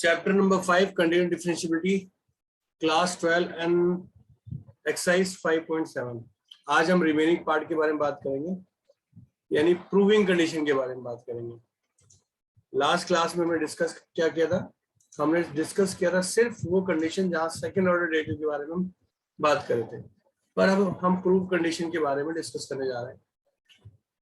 Chapter number 5 continuous differentiability, class 12 and exercise 5.7। आज हम remaining part के बारे में बात करेंगे, यानी प्रूविंग कंडीशन के बारे में बात करेंगे। लास्ट क्लास में हमने डिस्कस क्या किया था? हमने डिस्कस किया था सिर्फ वो कंडीशन जहां सेकंड ऑर्डर डेरिवेटिव के बारे में हम बात कर रहे थे, पर अब हम प्रूव कंडीशन के बारे में डिस्कस करने जा रहे हैं।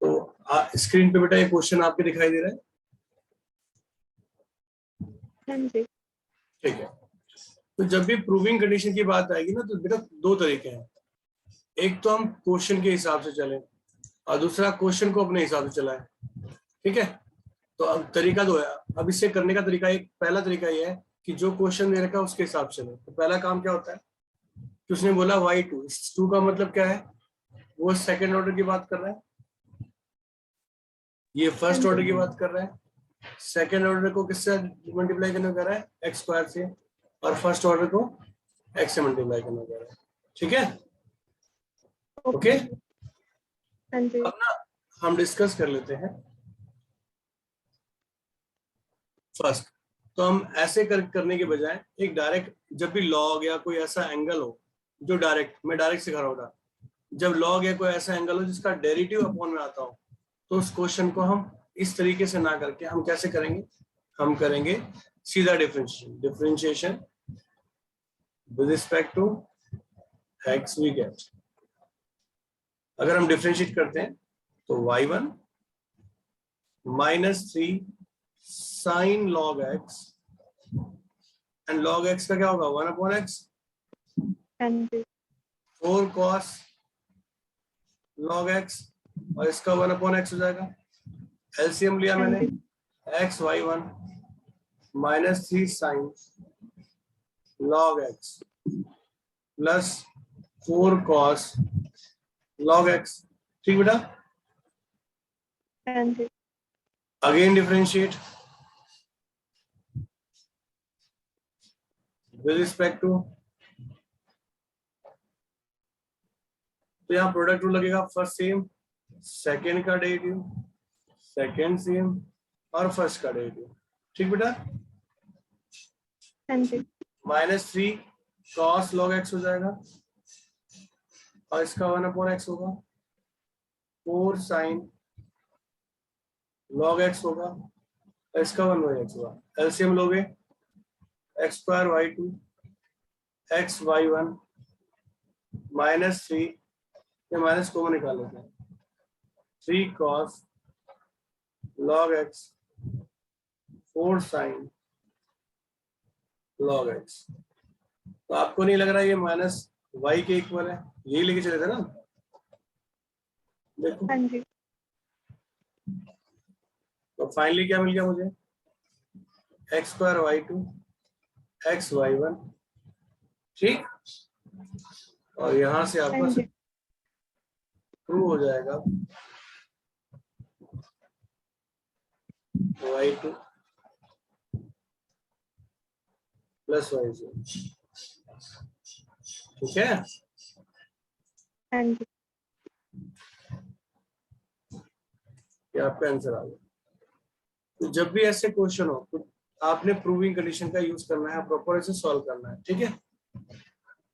तो स्क्रीन पे बेटा ये क्वेश्चन आपके दिखाई दे रहा है? ठीक है। तो जब भी प्रूविंग कंडीशन की बात आएगी ना, तो बेटा दो तरीके हैं। एक तो हम क्वेश्चन के हिसाब से चलें और दूसरा क्वेश्चन को अपने हिसाब से चलाएं। ठीक है, तो अब तरीका दो है। अब इससे करने का तरीका, एक पहला तरीका ये है कि जो क्वेश्चन दे रखा है उसके हिसाब से चले। तो पहला काम क्या होता है कि उसने बोला y2, इस 2 का मतलब क्या है? वो सेकंड ऑर्डर की बात कर रहा है, ये फर्स्ट ऑर्डर की बात कर रहा है। सेकंड ऑर्डर को किससे मल्टीप्लाई करना कर रहा है? एक्स स्क्वायर से, और फर्स्ट ऑर्डर को एक्स से मल्टीप्लाई करना कर रहा है। ठीक है, ओके। अब ना हम डिस्कस कर लेते हैं फर्स्ट। तो हम ऐसे करने के बजाय एक डायरेक्ट, जब भी लॉग या कोई ऐसा एंगल हो जो डायरेक्ट, मैं डायरेक्ट सिखा रहा हूँ, जब लॉग या कोई ऐसा एंगल हो जिसका डेरिवेटिव अपॉन में आता हो, तो उस क्वेश्चन को हम इस तरीके से ना करके हम कैसे करेंगे? हम करेंगे सीधा differentiation with respect to x we get. अगर हम डिफरेंशिएट करते हैं तो y1 -3 sine log x, and log x का क्या होगा? 1/x, 4 cos लॉग एक्स, और इसका 1/x हो जाएगा। एलसीएम लिया मैंने, x y1 -3 sine log x plus 4 cos log x. ठीक बेटा, again differentiate with respect to, तो यहाँ प्रोडक्ट रूल लगेगा। फर्स्ट सेम, सेकेंड का डेरिवेटिव, सेकेंड सेम, और फर्स्ट का डेरिवेटिव। ठीक बेटा, -3 cos log x हो जाएगा, और इसका 1/x होगा। 4 sin log x होगा, और इसका 1/x होगा। एलसीएम लोगे, x square y2 x y1 -3, ये माइनस कॉमन निकाल लेते हैं, 3 cos log x 4 sin log x। तो आपको नहीं लग रहा है ये माइनस y के इक्वल है? यही लेके चले थे ना, देखो। तो फाइनली क्या मिल गया मुझे? x square y2 x y1, ठीक। और यहां से आपका प्रूव हो जाएगा y2 प्लस y0। ठीक है, ये आपका आंसर आ गया। तो जब भी ऐसे क्वेश्चन हो तो आपने प्रूविंग कंडीशन का यूज करना है, प्रॉपर ऐसे सॉल्व करना है। ठीक है,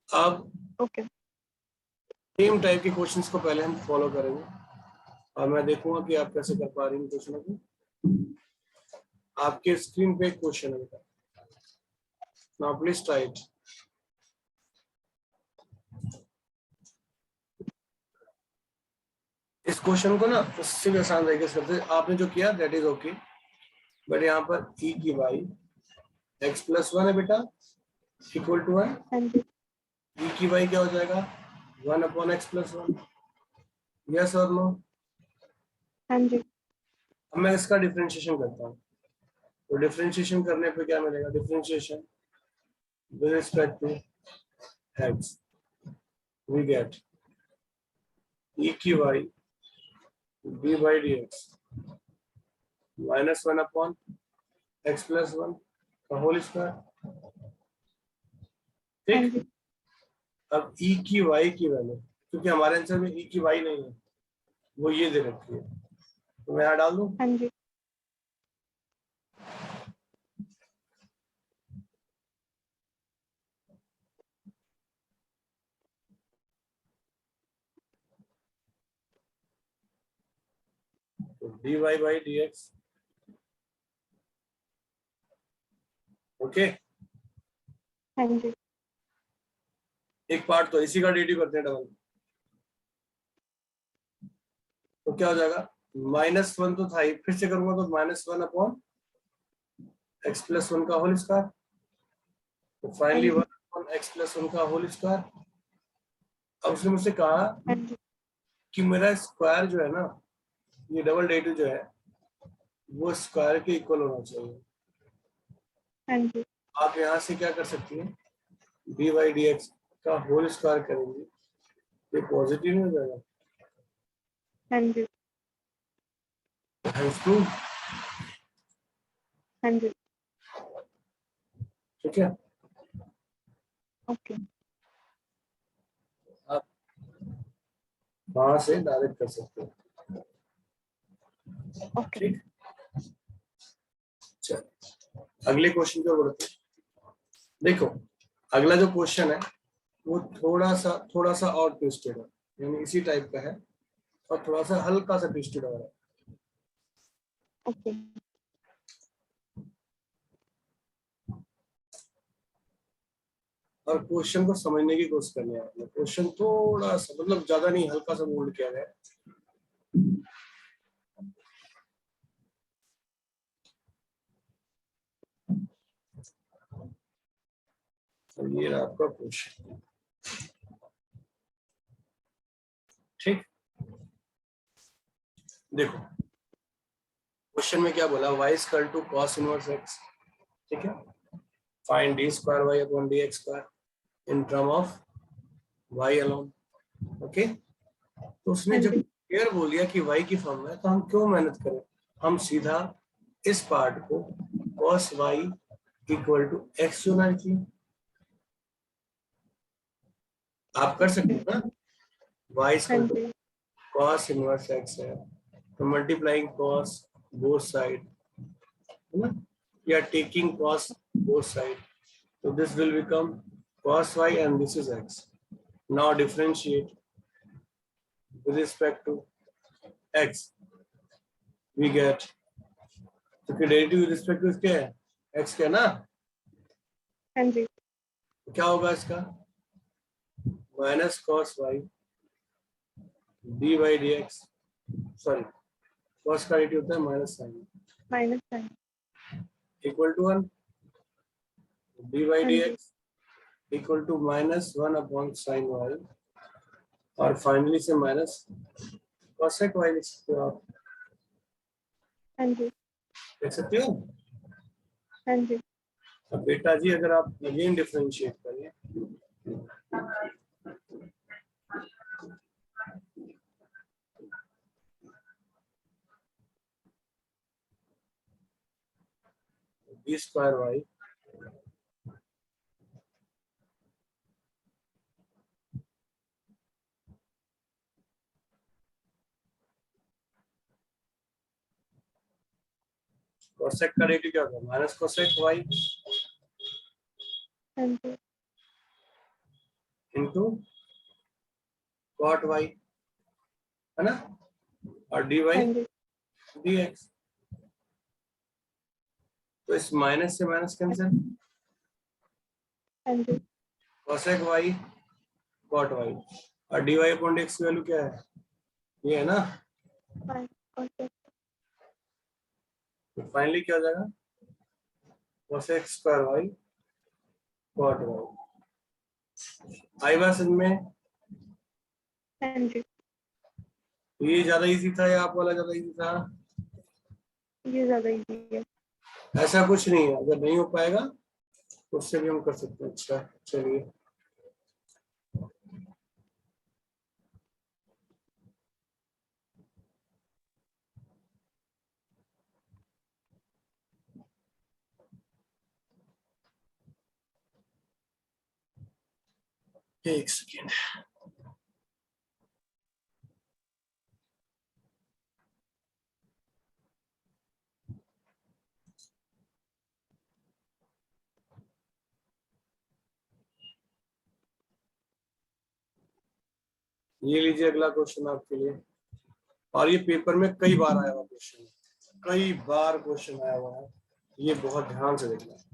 अब सेम टाइप के क्वेश्चंस को पहले हम फॉलो करेंगे, और मैं देखूंगा कि आप कैसे कर पा रही हैं क्वेश्चनों को। आपके स्क्रीन पे एक क्वेश्चन है बेटा, नाउ प्लीज ट्राई इट। इस क्वेश्चन को ना उससे भी आसान तरीके से करते हैं। आपने जो किया दैट इज ओके, बट यहाँ पर e की y x + 1 है बेटा, इक्वल टू 1। e की y क्या हो जाएगा? 1/x + 1। यस और नो? अब मैं इसका डिफरेंशिएशन करता हूँ, तो डिफरेंशिएशन करने पे क्या मिलेगा? Differentiation with respect to x we get e की y d/dx -1/x + 1 का होल स्क्वायर। ठीक, अब e की y की वैल्यू, क्योंकि हमारे आंसर में e की y नहीं है, वो ये दे रखी है, तो मैं यहाँ डाल दूं। dy by dx। ओके, हाँ जी। एक पार्ट तो इसी का डेरिवेटिव करते हैं डबल, तो क्या हो जाएगा, -1 तो था ही, फिर से करूंगा तो -1 अपॉन x प्लस 1 का होल स्क्वायर, तो फाइनली 1 अपॉन x प्लस 1 का होल स्क्वायर। अब उसने मुझसे कहा हाँ जी। कि मेरा स्क्वायर जो है ना, ये डबल डेरिवेटिव जो है वो स्क्वायर के इक्वल होना चाहिए। हाँ जी। आप यहाँ से क्या कर सकती हैं, dy dx का होल स्क्वायर करेंगे, ये पॉजिटिव नहीं हो जाएगा, हाँ जी। Hence prove. हाँ जी। ठीक है, ओके। आप वहां से डायरेक्ट कर सकते हो। ओके। ठीक, चलो अगले क्वेश्चन की ओर बढ़ते हैं। देखो अगला जो क्वेश्चन है वो थोड़ा सा और ट्विस्टेड है, यानी इसी टाइप का है और थोड़ा सा हल्का सा ट्विस्टेड हो रहा है। ओके। और क्वेश्चन को समझने की कोशिश करनी है। क्वेश्चन थोड़ा सा मतलब ज्यादा नहीं, हल्का सा मोल्ड किया गया है। तो ये रहा आपका क्वेश्चन। ठीक, देखो क्वेश्चन में क्या बोला, y equal to cos inverse x। ठीक है, find d square y upon dx square in term of y alone. Okay, तो उसने हाँ जब जी। क्लियर बोल दिया कि y की फॉर्म है, तो हम क्यों मेहनत करें, हम सीधा इस पार्ट को cos y equal to x चुना चाहिए। आप कर सकते हो ना, y हाँ इक्वल टू जी। cos इनवर्स x है, तो मल्टीप्लाइंग cos बोथ साइड, है ना, या taking cos both side, so this will become cos y and this is x. Now differentiate with respect to x, we get, क्योंकि derivative with respect to इसके है x के ना, हाँ जी। तो क्या होगा इसका, minus cos y dy dx, sorry cos का डेरिवेटिव होता है minus sine, minus sine. Equal to 1 dy हाँ जी। dx equal to -1 upon sine y, और फाइनली से माइनस cosec y लिख सकते हो आप, हाँ जी। देख सकते हो। हाँ जी। अब बेटा जी अगर आप अगेन डिफरेंशिएट करें, d स्क्वायर y cosec का डेरिवेटिव क्या होगा, माइनस cosec y हाँ जी। इंटू cot y, है ना, और dy हाँ जी। dx, तो इस माइनस से माइनस कैंसिल, हाँ जी। cosec y cot y, और dy अपॉन dx की वैल्यू क्या है, ये है ना, ओके। तो फाइनली क्या हो जाएगा, cosec square y cot y। आई बात समझ में, हाँ जी। ये ज्यादा इजी था या आप वाला ज्यादा इजी था, ये ज्यादा इजी है। ऐसा कुछ नहीं है, अगर नहीं हो पाएगा तो उससे भी हम कर सकते हैं। अच्छा चलिए, एक सेकेंड, ये लीजिए अगला क्वेश्चन आपके लिए। और ये पेपर में कई बार आया हुआ क्वेश्चन, कई बार क्वेश्चन आया हुआ है, ये बहुत ध्यान से देखना।